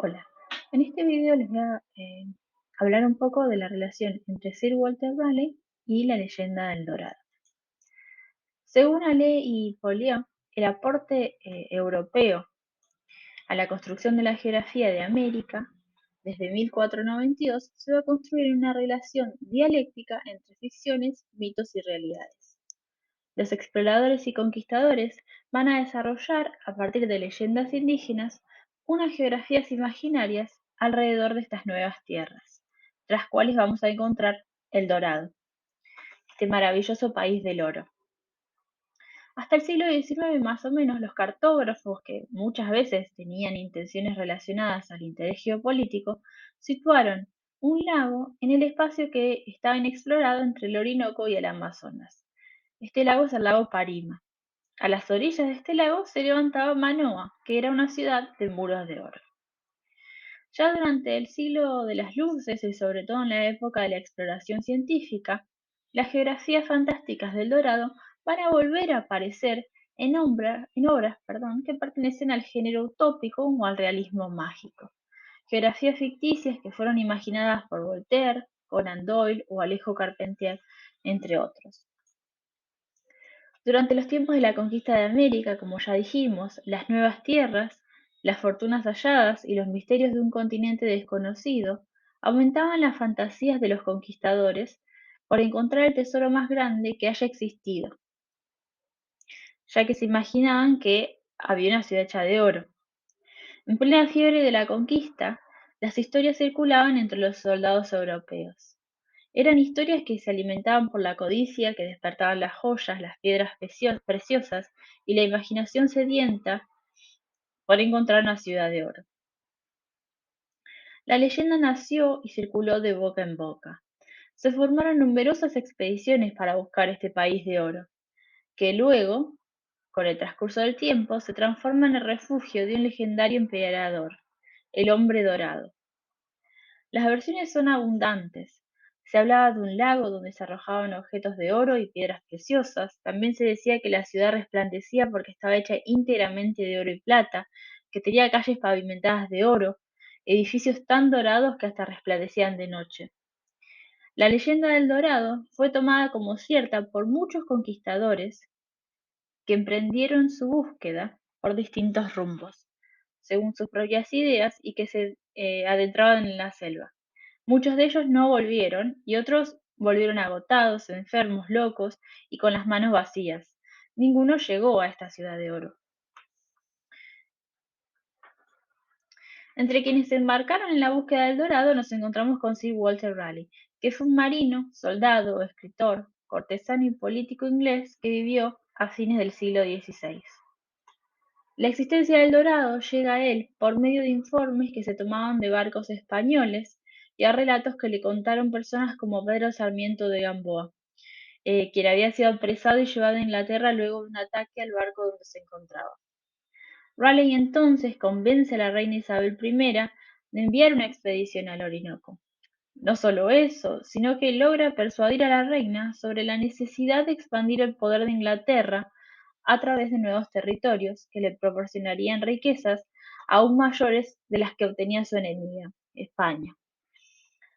Hola, en este video les voy a hablar un poco de la relación entre Sir Walter Raleigh y la leyenda del Dorado. Según Ale y Polió, el aporte europeo a la construcción de la geografía de América desde 1492 se va a construir una relación dialéctica entre ficciones, mitos y realidades. Los exploradores y conquistadores van a desarrollar, a partir de leyendas indígenas, unas geografías imaginarias alrededor de estas nuevas tierras, tras cuales vamos a encontrar El Dorado, este maravilloso país del oro. Hasta el siglo XIX, más o menos, los cartógrafos, que muchas veces tenían intenciones relacionadas al interés geopolítico, situaron un lago en el espacio que estaba inexplorado entre el Orinoco y el Amazonas. Este lago es el lago Parima. A las orillas de este lago se levantaba Manoa, que era una ciudad de muros de oro. Ya durante el siglo de las luces y sobre todo en la época de la exploración científica, las geografías fantásticas del Dorado van a volver a aparecer en obras que pertenecen al género utópico o al realismo mágico. Geografías ficticias que fueron imaginadas por Voltaire, Conan Doyle o Alejo Carpentier, entre otros. Durante los tiempos de la conquista de América, como ya dijimos, las nuevas tierras, las fortunas halladas y los misterios de un continente desconocido aumentaban las fantasías de los conquistadores por encontrar el tesoro más grande que haya existido, ya que se imaginaban que había una ciudad hecha de oro. En plena fiebre de la conquista, las historias circulaban entre los soldados europeos. Eran historias que se alimentaban por la codicia que despertaban las joyas, las piedras preciosas y la imaginación sedienta por encontrar una ciudad de oro. La leyenda nació y circuló de boca en boca. Se formaron numerosas expediciones para buscar este país de oro, que luego, con el transcurso del tiempo, se transforma en el refugio de un legendario emperador, el Hombre Dorado. Las versiones son abundantes. Se hablaba de un lago donde se arrojaban objetos de oro y piedras preciosas. También se decía que la ciudad resplandecía porque estaba hecha íntegramente de oro y plata, que tenía calles pavimentadas de oro, edificios tan dorados que hasta resplandecían de noche. La leyenda del Dorado fue tomada como cierta por muchos conquistadores que emprendieron su búsqueda por distintos rumbos, según sus propias ideas y que se adentraban en la selva. Muchos de ellos no volvieron y otros volvieron agotados, enfermos, locos y con las manos vacías. Ninguno llegó a esta ciudad de oro. Entre quienes se embarcaron en la búsqueda del Dorado nos encontramos con Sir Walter Raleigh, que fue un marino, soldado, escritor, cortesano y político inglés que vivió a fines del siglo XVI. La existencia del Dorado llega a él por medio de informes que se tomaban de barcos españoles y a relatos que le contaron personas como Pedro Sarmiento de Gamboa, quien había sido apresado y llevado a Inglaterra luego de un ataque al barco donde se encontraba. Raleigh entonces convence a la reina Isabel I de enviar una expedición al Orinoco. No solo eso, sino que logra persuadir a la reina sobre la necesidad de expandir el poder de Inglaterra a través de nuevos territorios que le proporcionarían riquezas aún mayores de las que obtenía su enemiga, España.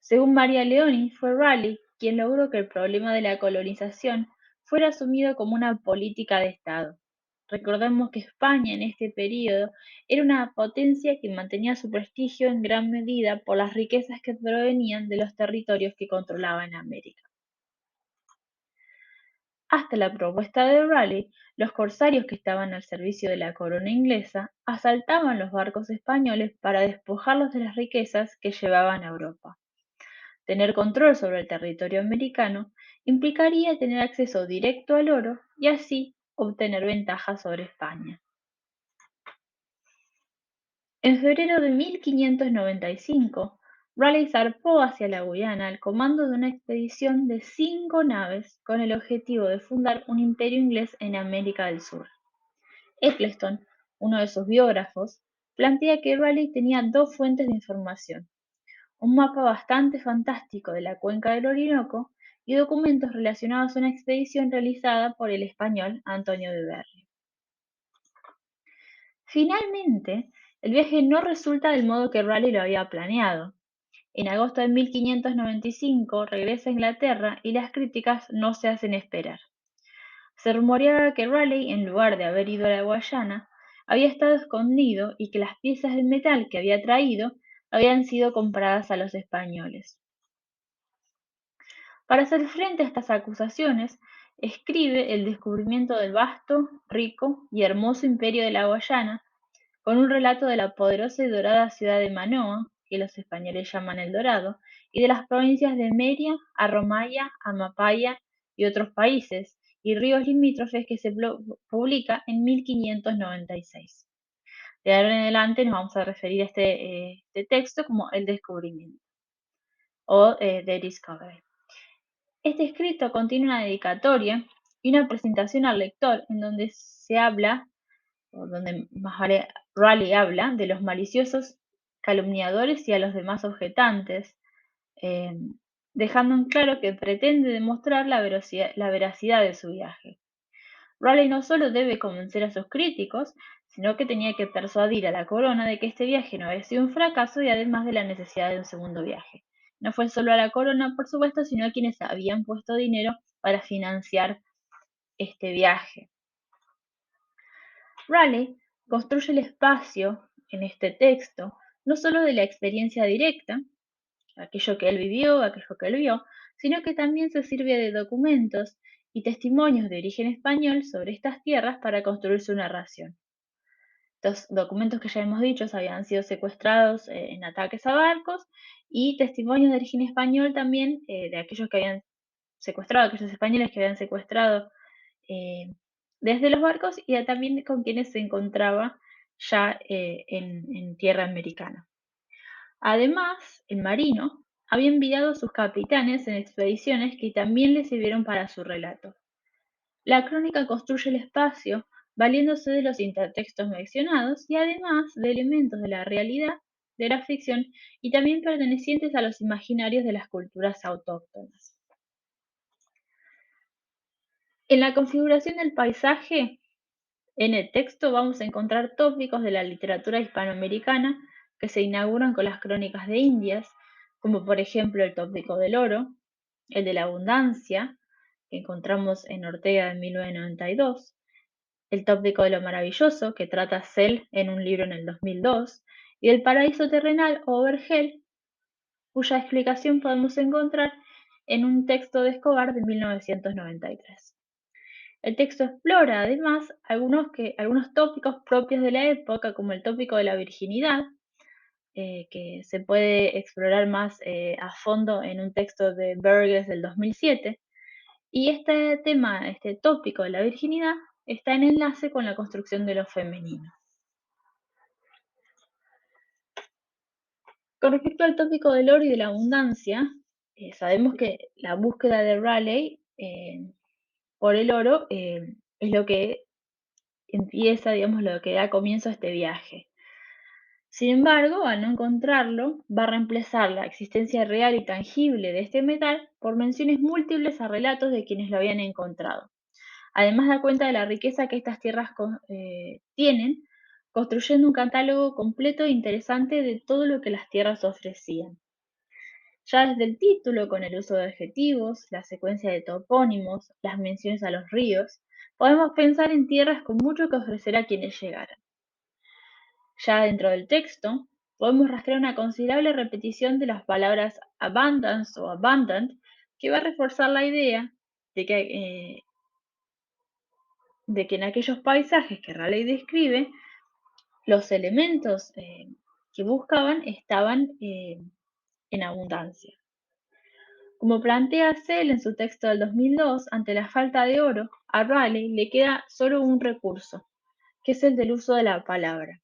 Según María Leoni, fue Raleigh quien logró que el problema de la colonización fuera asumido como una política de Estado. Recordemos que España en este periodo era una potencia que mantenía su prestigio en gran medida por las riquezas que provenían de los territorios que controlaba en América. Hasta la propuesta de Raleigh, los corsarios que estaban al servicio de la corona inglesa asaltaban los barcos españoles para despojarlos de las riquezas que llevaban a Europa. Tener control sobre el territorio americano implicaría tener acceso directo al oro y así obtener ventajas sobre España. En febrero de 1595, Raleigh zarpó hacia la Guyana al comando de una expedición de 5 naves con el objetivo de fundar un imperio inglés en América del Sur. Eccleston, uno de sus biógrafos, plantea que Raleigh tenía dos fuentes de información: un mapa bastante fantástico de la cuenca del Orinoco y documentos relacionados a una expedición realizada por el español Antonio de Berry. Finalmente, El viaje no resulta del modo que Raleigh lo había planeado. En agosto de 1595 regresa a Inglaterra y las críticas no se hacen esperar. Se rumoreaba que Raleigh, en lugar de haber ido a la Guayana, había estado escondido y que las piezas de metal que había traído habían sido compradas a los españoles. Para hacer frente a estas acusaciones, escribe el descubrimiento del vasto, rico y hermoso imperio de la Guayana, con un relato de la poderosa y dorada ciudad de Manoa, que los españoles llaman El Dorado, y de las provincias de Meria, Arromaya, Amapaya y otros países, y ríos limítrofes que se publica en 1596. De ahora en adelante nos vamos a referir a este texto como El Descubrimiento o The Discovery. Este escrito contiene una dedicatoria y una presentación al lector en donde se habla, o donde más vale Raleigh habla, de los maliciosos calumniadores y a los demás objetantes, eh, dejando en claro que pretende demostrar la veracidad de su viaje. Raleigh no solo debe convencer a sus críticos, sino que tenía que persuadir a la corona de que este viaje no había sido un fracaso y además de la necesidad de un segundo viaje. No fue solo a la corona, por supuesto, sino a quienes habían puesto dinero para financiar este viaje. Raleigh construye el espacio en este texto no solo de la experiencia directa, aquello que él vivió, aquello que él vio, sino que también se sirve de documentos y testimonios de origen español sobre estas tierras para construir su narración. Estos documentos que ya hemos dicho habían sido secuestrados en ataques a barcos y testimonios de origen español también de aquellos que habían secuestrado, aquellos españoles que habían secuestrado eh, desde los barcos y también con quienes se encontraba ya en tierra americana. Además, el marino había enviado a sus capitanes en expediciones que también le sirvieron para su relato. La crónica construye el espacio valiéndose de los intertextos mencionados y además de elementos de la realidad, de la ficción y también pertenecientes a los imaginarios de las culturas autóctonas. En la configuración del paisaje, en el texto vamos a encontrar tópicos de la literatura hispanoamericana que se inauguran con las crónicas de Indias, como por ejemplo el tópico del oro, el de la abundancia, que encontramos en Ortega de 1992, el tópico de lo maravilloso, que trata Cell en un libro en el 2002, y el paraíso terrenal o Vergel, cuya explicación podemos encontrar en un texto de Escobar de 1993. El texto explora además algunos tópicos propios de la época, como el tópico de la virginidad, que se puede explorar más a fondo en un texto de Burgess del 2007. Y este tema, este tópico de la virginidad, está en enlace con la construcción de lo femenino. Con respecto al tópico del oro y de la abundancia, sabemos que la búsqueda de Raleigh por el oro es lo que empieza, digamos, lo que da comienzo a este viaje. Sin embargo, al no encontrarlo, va a reemplazar la existencia real y tangible de este metal por menciones múltiples a relatos de quienes lo habían encontrado. Además, da cuenta de la riqueza que estas tierras tienen, construyendo un catálogo completo e interesante de todo lo que las tierras ofrecían. Ya desde el título, con el uso de adjetivos, la secuencia de topónimos, las menciones a los ríos, podemos pensar en tierras con mucho que ofrecer a quienes llegaran. Ya dentro del texto, podemos rastrear una considerable repetición de las palabras abundance o abundant, que va a reforzar la idea de que en aquellos paisajes que Raleigh describe, los elementos que buscaban estaban en abundancia. Como plantea Sell en su texto del 2002, ante la falta de oro, a Raleigh le queda solo un recurso, que es el del uso de la palabra.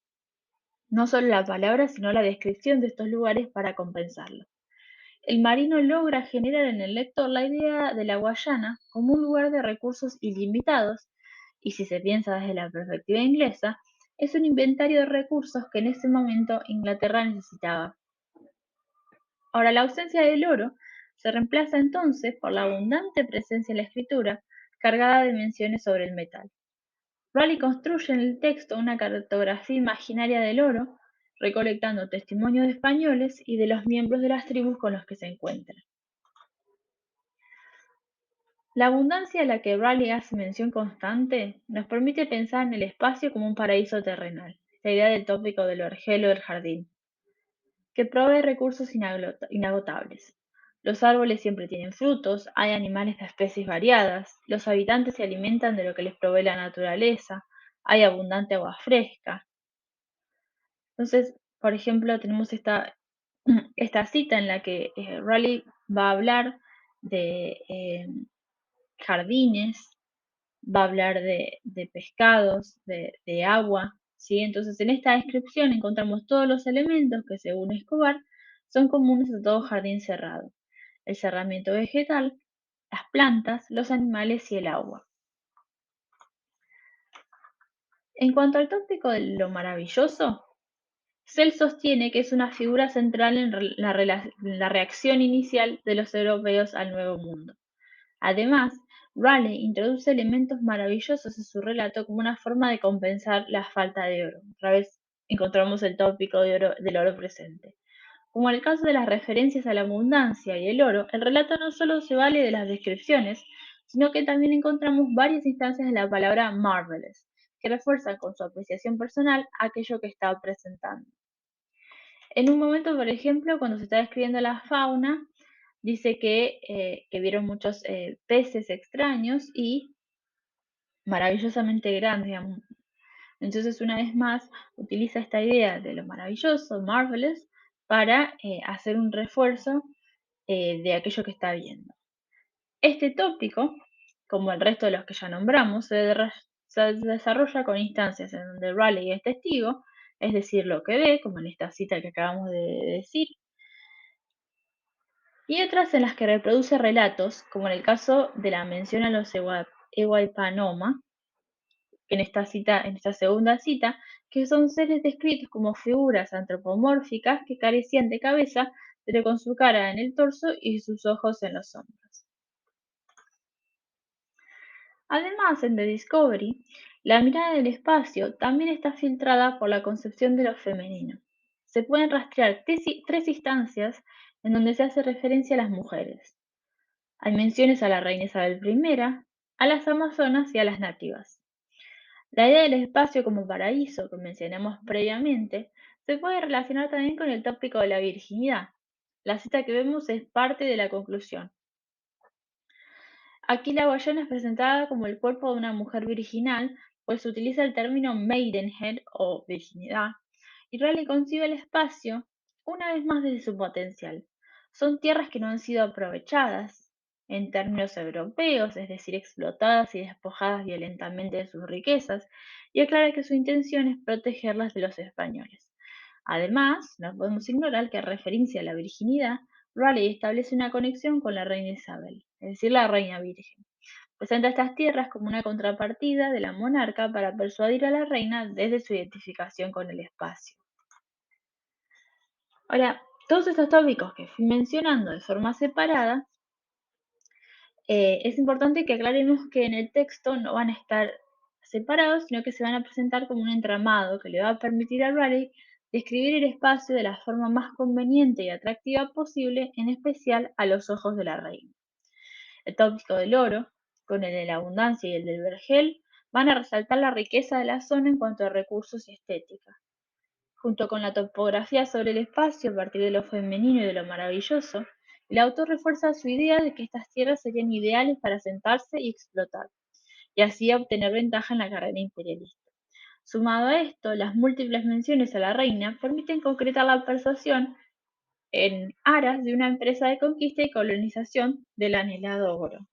No solo la palabra, sino la descripción de estos lugares para compensarlo. El marino logra generar en el lector la idea de la Guayana como un lugar de recursos ilimitados, y si se piensa desde la perspectiva inglesa, es un inventario de recursos que en ese momento Inglaterra necesitaba. Ahora, la ausencia del oro se reemplaza entonces por la abundante presencia en la escritura, cargada de menciones sobre el metal. Raleigh construye en el texto una cartografía imaginaria del oro, recolectando testimonios de españoles y de los miembros de las tribus con los que se encuentran. La abundancia a la que Raleigh hace mención constante nos permite pensar en el espacio como un paraíso terrenal, la idea del tópico del orgel o del jardín, que provee recursos inagotables. Los árboles siempre tienen frutos, hay animales de especies variadas, los habitantes se alimentan de lo que les provee la naturaleza, hay abundante agua fresca. Entonces, por ejemplo, tenemos esta cita en la que Raleigh va a hablar de jardines, va a hablar de pescados, de agua, ¿sí? Entonces, en esta descripción encontramos todos los elementos que, según Escobar, son comunes a todo jardín cerrado: el cerramiento vegetal, las plantas, los animales y el agua. En cuanto al tópico de lo maravilloso, Sell sostiene que es una figura central en la reacción inicial de los europeos al Nuevo Mundo. Además, Raleigh introduce elementos maravillosos en su relato como una forma de compensar la falta de oro. Otra vez encontramos el tópico del oro presente. Como en el caso de las referencias a la abundancia y el oro, el relato no solo se vale de las descripciones, sino que también encontramos varias instancias de la palabra marvelous, que refuerzan con su apreciación personal aquello que está presentando. En un momento, por ejemplo, cuando se está describiendo la fauna, dice que vieron muchos peces extraños y maravillosamente grandes, digamos. Entonces, una vez más, utiliza esta idea de lo maravilloso, marvelous, para hacer un refuerzo de aquello que está viendo. Este tópico, como el resto de los que ya nombramos, se desarrolla con instancias en donde Raleigh es testigo, es decir, lo que ve, como en esta cita que acabamos de decir, y otras en las que reproduce relatos, como en el caso de la mención a los Ewaipanoma, en esta segunda cita, que son seres descritos como figuras antropomórficas que carecían de cabeza, pero con su cara en el torso y sus ojos en los hombros. Además, en The Discovery, la mirada del espacio también está filtrada por la concepción de lo femenino. Se pueden rastrear tres instancias en donde se hace referencia a las mujeres. Hay menciones a la reina Isabel I, a las amazonas y a las nativas. La idea del espacio como paraíso que mencionamos previamente se puede relacionar también con el tópico de la virginidad. La cita que vemos es parte de la conclusión. Aquí la guayana es presentada como el cuerpo de una mujer virginal, pues se utiliza el término maidenhead o virginidad, y Raleigh concibe el espacio una vez más desde su potencial. Son tierras que no han sido aprovechadas en términos europeos, es decir, explotadas y despojadas violentamente de sus riquezas, y aclara que su intención es protegerlas de los españoles. Además, no podemos ignorar que, a referencia a la virginidad, Raleigh establece una conexión con la reina Isabel, es decir, la reina virgen. Presenta estas tierras como una contrapartida de la monarca para persuadir a la reina desde su identificación con el espacio. Ahora, todos estos tópicos que fui mencionando de forma separada, es importante que aclaremos que en el texto no van a estar separados, sino que se van a presentar como un entramado que le va a permitir a Raleigh describir el espacio de la forma más conveniente y atractiva posible, en especial a los ojos de la reina. El tópico del oro, con el de la abundancia y el del vergel, van a resaltar la riqueza de la zona en cuanto a recursos y estética. Junto con la topografía sobre el espacio a partir de lo femenino y de lo maravilloso, el autor refuerza su idea de que estas tierras serían ideales para asentarse y explotar, y así obtener ventaja en la carrera imperialista. Sumado a esto, las múltiples menciones a la reina permiten concretar la persuasión en aras de una empresa de conquista y colonización del anhelado oro.